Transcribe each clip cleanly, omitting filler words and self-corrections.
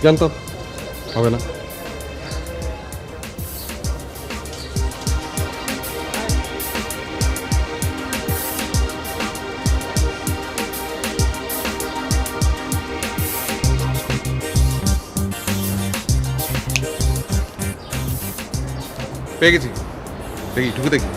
জানতো হবে না। পেয়ে গেছি, দেখি ঢুকে দেখি।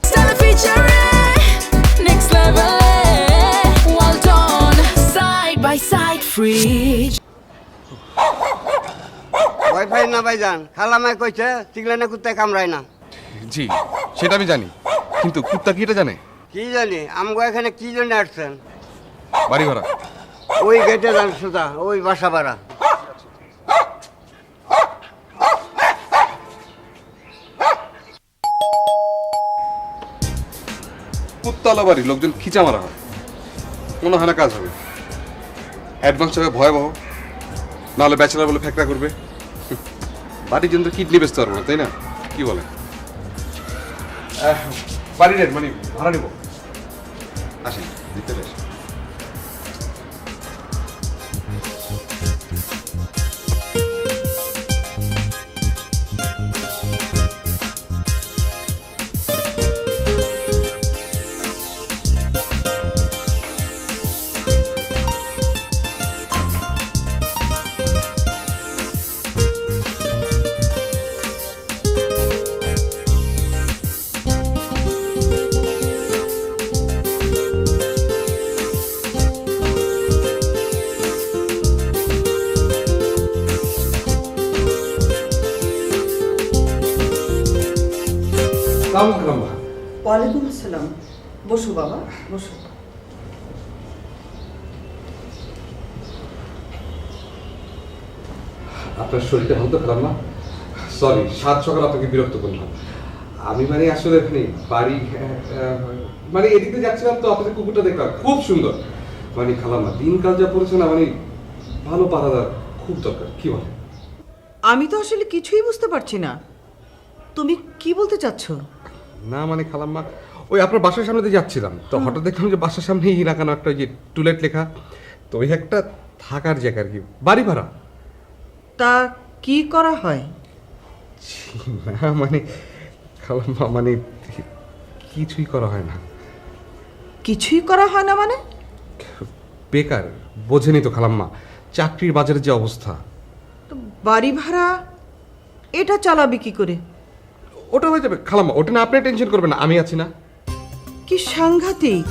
Stella featuring next level. Well done, side by side, fridge. Wifi না ভাইজান, খালামায় কইছে চিগলানে কুত্তায় কামড়ায় না। জি সেটা আমি জানি, কিন্তু কুত্তা কি এটা জানে? কি জানি আমগো এখানে কি জন্য আসছেন? বাড়ি ভাড়া। ওই গেটে যান সোজা, ওই বাসা ভাড়া। কুত্তালা বাড়ি লোকজন খিচা মারা হয়, মনে হয় না কাজ হবে। অ্যাডভান্স হবে ভয়াবহ, নাহলে ব্যাচেলার বলে ফ্যাকরা করবে। বাড়ির জন্য কিডনি বেচতে পারবো না, তাই না? কি বলে বাড়ি রেট মানে ভাড়া নেব। আসি দিতে আসি। ওয়ালাইকুম আসসালাম। বসো বাবা, বসো। আপনার শরীরটা ভালো তো খারাপ না? সরি সাত সকাল আপনাকে বিরক্ত করলাম। আমি মানে আসলে বাড়ি মানে এদিকে যাচ্ছিলাম তো আপনাদের কুকুরটা দেখলাম, খুব সুন্দর। মানে খালাম না, দিনকাল যা পড়েছে না, মানে ভালো পাড়াদার খুব দরকার। কি বলে? আমি তো আসলে কিছুই বুঝতে পারছি না, তুমি কি বলতে চাচ্ছ? না মানে খালাম্মা, ওই আপনার বাসার সামনে দিয়ে যাচ্ছিলাম তো হঠাৎ দেখলাম যে বাসার সামনে লাগানো একটা যে টুলেট লেখা, তো ওই একটা থাকার জায়গা আর কি, বাড়ি ভাড়া। তা কি করা হয়? না মানে খালাম্মা, মানে কিছুই করা হয় না। কিছুই করা হয় না মানে? বেকার, বোঝেনি তো খালাম্মা, চাকরির বাজারের যে অবস্থা। তো বাড়ি ভাড়া এটা চালাবি কি করে? ওটা হয়ে যাবে খালাম্মা, ওটা না আপনি টেনশন করবেন না, আমি আছি না। কি সাংঘাতিক!